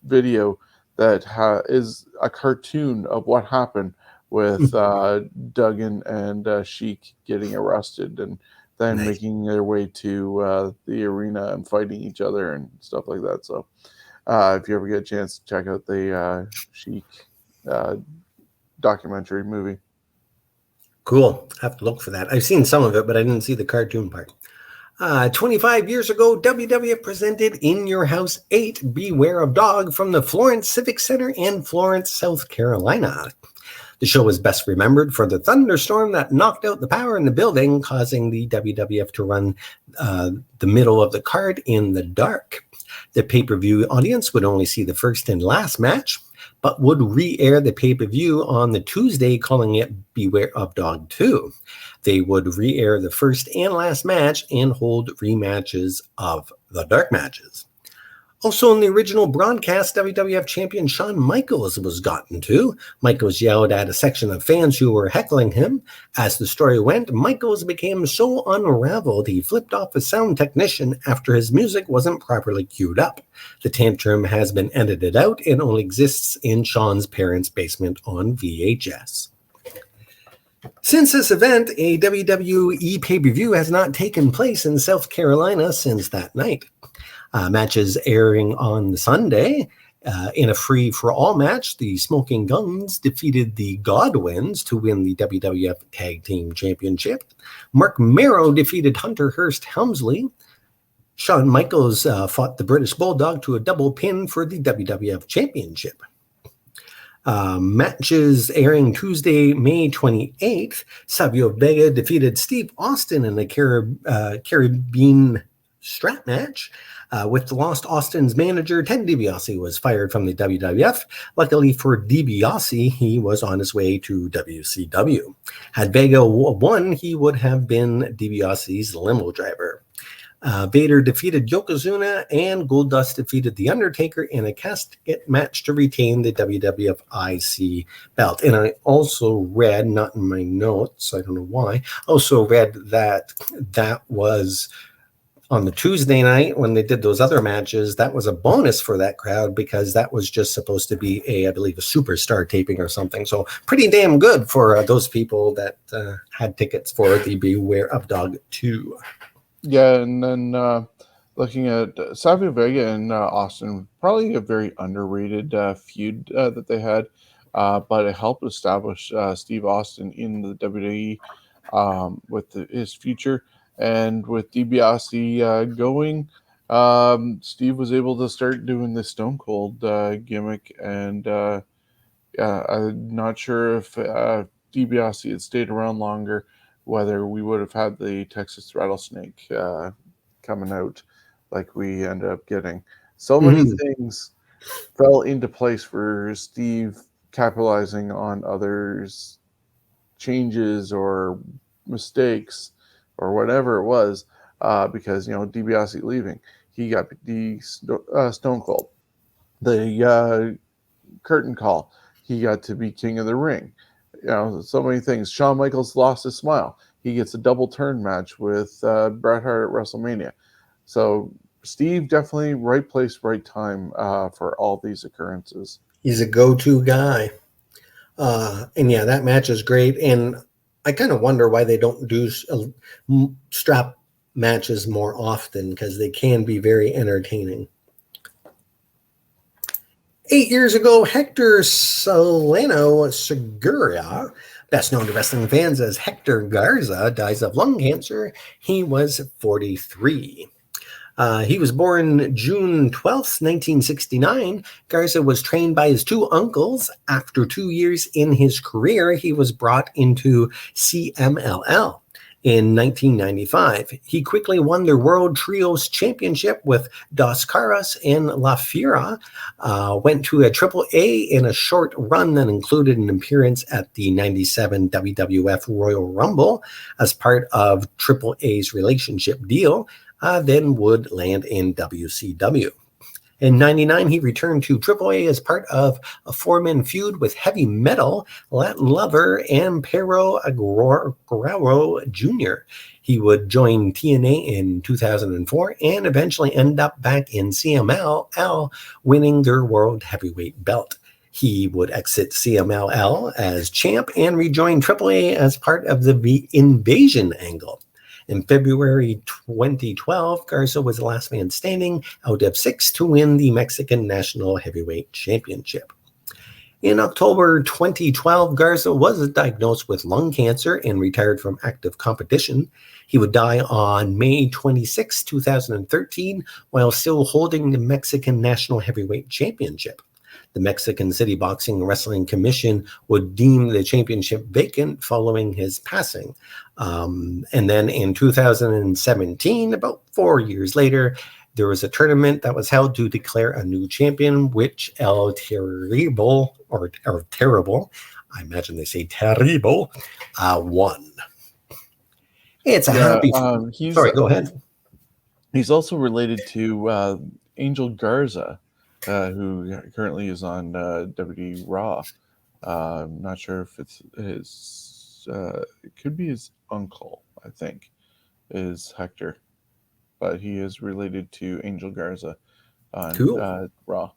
video that is a cartoon of what happened with Duggan and Sheik getting arrested and then making their way to the arena and fighting each other and stuff like that. So if you ever get a chance to check out the Sheik documentary movie. Cool. I have to look for that. I've seen some of it, but I didn't see the cartoon part. 25 years ago, WWF presented In Your House 8, Beware of Dog from the Florence Civic Center in Florence, South Carolina. The show is best remembered for the thunderstorm that knocked out the power in the building, causing the WWF to run the middle of the card in the dark. The pay-per-view audience would only see the first and last match, but would re-air the pay-per-view on the Tuesday, calling it Beware of Dog 2. They would re-air the first and last match and hold rematches of the dark matches. Also in the original broadcast, WWF champion Shawn Michaels was gotten to. Michaels yelled at a section of fans who were heckling him. As the story went, Michaels became so unraveled he flipped off a sound technician after his music wasn't properly queued up. The tantrum has been edited out and only exists in Shawn's parents' basement on VHS. Since this event, a WWE pay-per-view has not taken place in South Carolina since that night. Matches airing on Sunday. In a free-for-all match, the Smoking Guns defeated the Godwins to win the WWF Tag Team Championship. Mark Merrow defeated Hunter Hearst Helmsley. Shawn Michaels fought the British Bulldog to a double pin for the WWF Championship. Matches airing Tuesday, May 28th. Savio Vega defeated Steve Austin in a Caribbean strap match. With Lost Austin's manager, Ted DiBiase was fired from the WWF. Luckily for DiBiase, he was on his way to WCW. Had Vega won, he would have been DiBiase's limo driver. Vader defeated Yokozuna, and Goldust defeated The Undertaker in a casket match to retain the WWF IC belt. And I also read, not in my notes, I don't know why, also read that that was on the Tuesday night when they did those other matches. That was a bonus for that crowd because that was just supposed to be I believe, a superstar taping or something. So pretty damn good for those people that had tickets for the Beware of Dog 2. Yeah, and then looking at Savio Vega and Austin, probably a very underrated feud that they had, but it helped establish Steve Austin in the WWE with his future. And with DiBiase going, Steve was able to start doing the Stone Cold gimmick. And I'm not sure if DiBiase had stayed around longer, whether we would have had the Texas Rattlesnake coming out like we ended up getting. So many things fell into place for Steve capitalizing on others' changes or mistakes or whatever it was, because, DiBiase leaving, he got the Stone Cold. The curtain call, he got to be King of the Ring. So many things. Shawn Michaels lost his smile. He gets a double turn match with Bret Hart at WrestleMania. So Steve, definitely right place, right time for all these occurrences. He's a go-to guy. And yeah, that match is great. And I kind of wonder why they don't do strap matches more often, because they can be very entertaining. 8 years ago, Hector Solano Segura, best known to wrestling fans as Hector Garza, dies of lung cancer. He was 43. He was born June 12th, 1969. Garza was trained by his two uncles. After 2 years in his career, he was brought into CMLL. In 1995, he quickly won their World Trios Championship with Dos Caras and La Fiera, went to a AAA in a short run that included an appearance at the 97 WWF Royal Rumble as part of AAA's relationship deal, then would land in WCW. In 99, he returned to AAA as part of a four-man feud with Heavy Metal, Latin Lover, and Pero Aguero Jr. He would join TNA in 2004 and eventually end up back in CMLL, winning their World Heavyweight belt. He would exit CMLL as champ and rejoin AAA as part of the Invasion angle. In February 2012, Garza was the last man standing out of six to win the Mexican National Heavyweight Championship. In October 2012, Garza was diagnosed with lung cancer and retired from active competition. He would die on May 26, 2013, while still holding the Mexican National Heavyweight Championship. The Mexican City Boxing and Wrestling Commission would deem the championship vacant following his passing. And then in 2017, about 4 years later, there was a tournament that was held to declare a new champion, which El Terrible, or Terrible, I imagine they say Terrible, won. It's a happy... Sorry, go ahead. He's also related to Angel Garza, who currently is on WWE Raw. I'm not sure if it's his... it could be his uncle, I think, is Hector. But he is related to Angel Garza on Raw.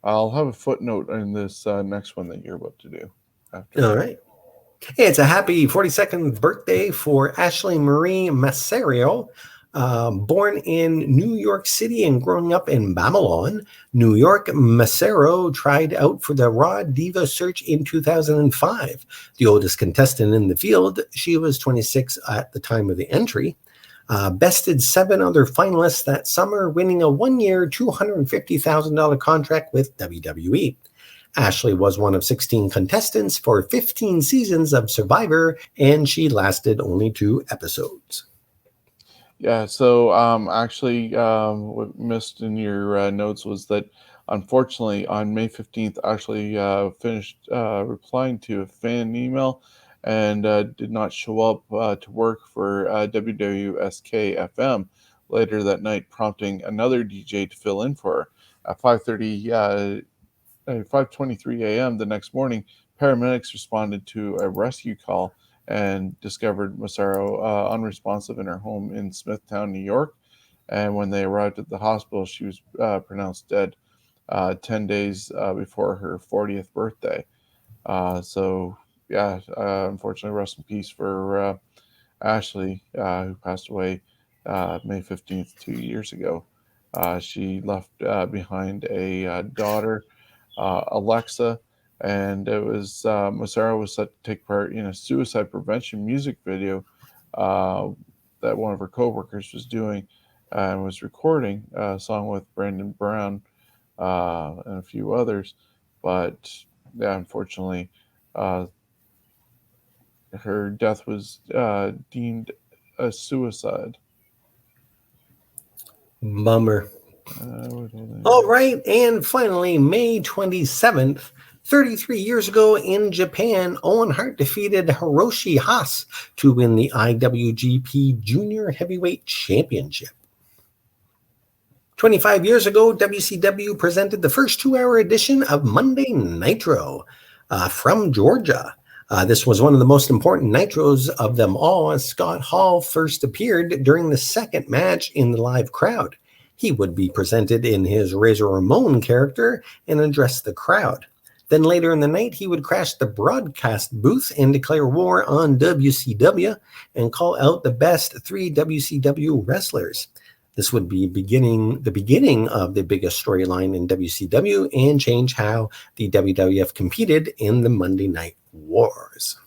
I'll have a footnote in this next one that you're about to do. All right. Hey, it's a happy 42nd birthday for Ashley Marie Masserio. Born in New York City and growing up in Babylon, New York, Masserio tried out for the Raw Diva Search in 2005. The oldest contestant in the field, she was 26 at the time of the entry. Bested 7 other finalists that summer, winning a one-year $250,000 contract with WWE. Ashley was one of 16 contestants for 15 seasons of Survivor, and she lasted only 2 episodes. Yeah, so actually, what missed in your notes was that unfortunately on May 15th, actually finished replying to a fan email and did not show up to work for WWSK FM later that night, prompting another DJ to fill in for her. At 5:23 a.m. the next morning, paramedics responded to a rescue call and discovered Masserio unresponsive in her home in Smithtown, New York. And when they arrived at the hospital, she was pronounced dead 10 days before her 40th birthday. So, yeah, unfortunately, rest in peace for Ashley, who passed away May 15th, 2 years ago. She left behind a daughter, Alexa, and it was Masserio was set to take part in a suicide prevention music video uh, that one of her coworkers was doing and was recording a song with Brandon Brown and a few others. But yeah, unfortunately, uh, her death was deemed a suicide. Bummer. All right, and finally, May 27th, 33 years ago in Japan, Owen Hart defeated Hiroshi Haas to win the IWGP Junior Heavyweight Championship. 25 years ago, WCW presented the first 2-hour edition of Monday Nitro from Georgia. This was one of the most important Nitros of them all, as Scott Hall first appeared during the second match in the live crowd. He would be presented in his Razor Ramon character and address the crowd. Then later in the night, he would crash the broadcast booth and declare war on WCW and call out the best 3 WCW wrestlers. This would be the beginning of the biggest storyline in WCW and change how the WWF competed in the Monday Night Wars.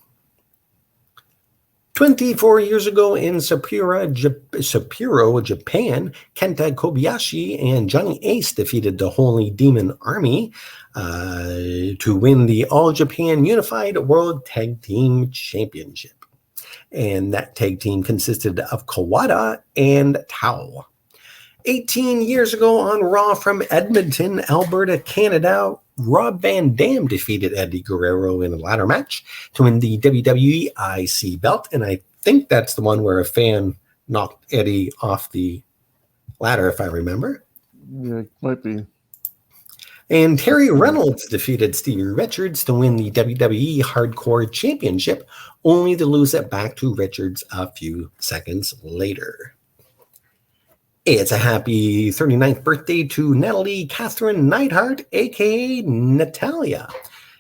24 years ago in Sapporo, Japan, Kenta Kobayashi and Johnny Ace defeated the Holy Demon Army to win the All Japan Unified World Tag Team Championship. And that tag team consisted of Kawada and Tao. 18 years ago on Raw from Edmonton, Alberta, Canada, Rob Van Dam defeated Eddie Guerrero in a ladder match to win the WWE IC belt. And I think that's the one where a fan knocked Eddie off the ladder, if I remember. Yeah, it might be. And Terry Reynolds defeated Stevie Richards to win the WWE Hardcore Championship, only to lose it back to Richards a few seconds later. It's a happy 39th birthday to Natalie Catherine Neidhart, a.k.a. Natalia.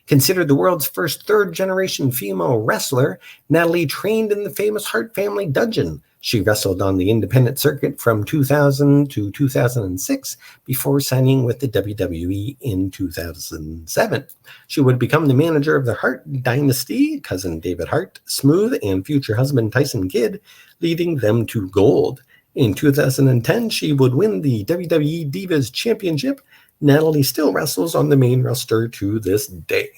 Considered the world's first third-generation female wrestler, Natalie trained in the famous Hart family dungeon. She wrestled on the independent circuit from 2000 to 2006 before signing with the WWE in 2007. She would become the manager of the Hart dynasty, cousin David Hart, Smooth, and future husband Tyson Kidd, leading them to gold. In 2010, she would win the WWE Divas Championship. Natalie still wrestles on the main roster to this day.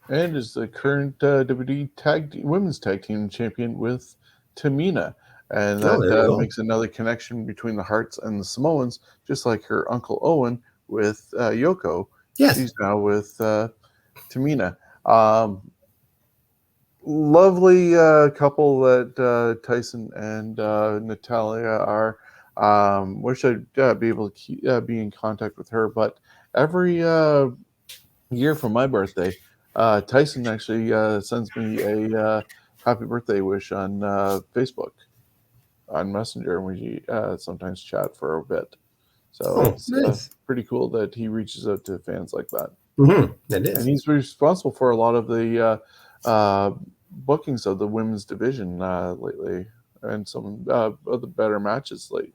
And is the current WWE Women's Tag Team Champion with Tamina. And that makes another connection between the Harts and the Samoans, just like her Uncle Owen with Yoko. Yes. She's now with Tamina. Lovely couple that Tyson and Natalia are. Wish I'd be able to be in contact with her, but every year for my birthday, Tyson actually sends me a happy birthday wish on Facebook, on Messenger, and we sometimes chat for a bit. So it's nice. Pretty cool that he reaches out to fans like that. Mm-hmm. That is. And he's responsible for a lot of the bookings of the women's division lately, and some of the better matches lately.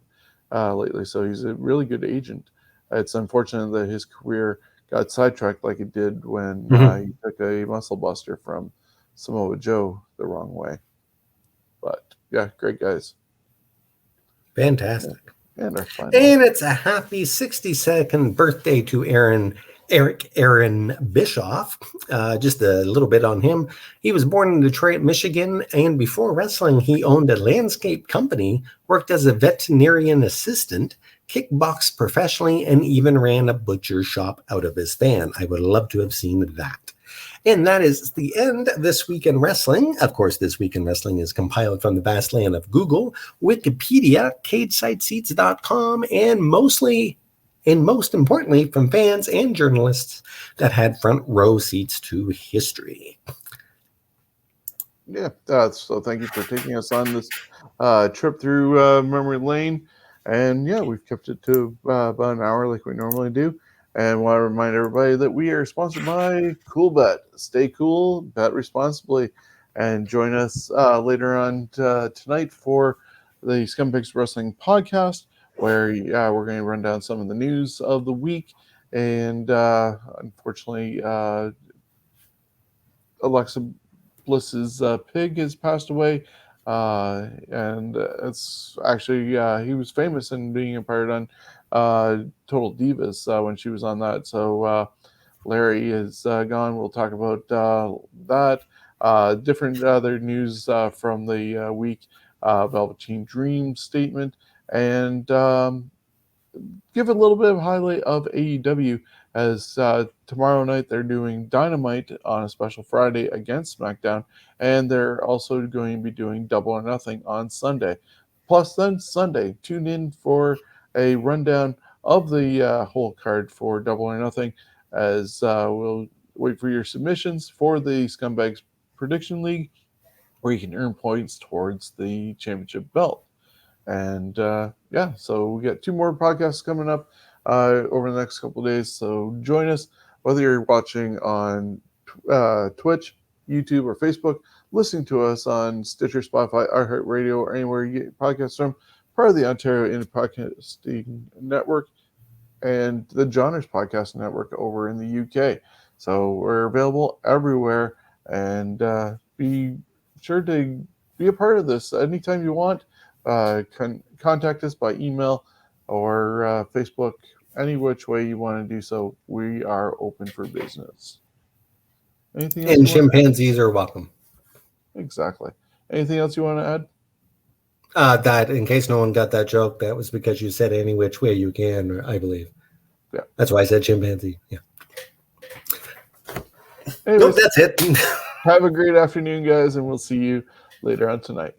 So he's a really good agent. It's unfortunate that his career got sidetracked like it did when he took a muscle buster from Samoa Joe the wrong way. But yeah, great guys. Fantastic. And our final. And it's a happy 62nd birthday to Aaron Eric Aaron Bischoff, just a little bit on him. He was born in Detroit, Michigan, and before wrestling, he owned a landscape company, worked as a veterinarian assistant, kickboxed professionally, and even ran a butcher shop out of his van. I would love to have seen that. And that is the end of This Week in Wrestling. Of course, This Week in Wrestling is compiled from the vast land of Google, Wikipedia, CageSideSeats.com, and most importantly, from fans and journalists that had front row seats to history. Yeah, so thank you for taking us on this trip through memory lane. And yeah, we've kept it to about an hour like we normally do. And want to remind everybody that we are sponsored by Coolbet. Stay cool, bet responsibly, and join us later on tonight for the Scumbags Wrestling podcast, where we're going to run down some of the news of the week. And unfortunately, Alexa Bliss's pig has passed away. And it's actually, he was famous in being a part on Total Divas when she was on that. So Larry is gone. We'll talk about that. Different other news from the week, Velveteen Dream statement, and give a little bit of highlight of AEW as tomorrow night they're doing Dynamite on a special Friday against SmackDown, and they're also going to be doing Double or Nothing on Sunday. Plus, then Sunday, tune in for a rundown of the whole card for Double or Nothing, as we'll wait for your submissions for the Scumbags Prediction League, where you can earn points towards the championship belt. And so we got 2 more podcasts coming up over the next couple of days. So join us, whether you're watching on Twitch, YouTube, or Facebook, listening to us on Stitcher, Spotify, iHeartRadio, or anywhere you get podcasts from, part of the Ontario Indie Podcasting Network and the Johners Podcast Network over in the UK. So we're available everywhere, and be sure to be a part of this anytime you want. Contact us by email or Facebook, any which way you want to do so. We are open for business. Anything else? And chimpanzees are welcome. Exactly. Anything else you want to add? That, in case no one got that joke, that was because you said any which way you can, I believe. Yeah. That's why I said chimpanzee. Yeah. Anyways, nope, that's it. Have a great afternoon, guys, and we'll see you later on tonight.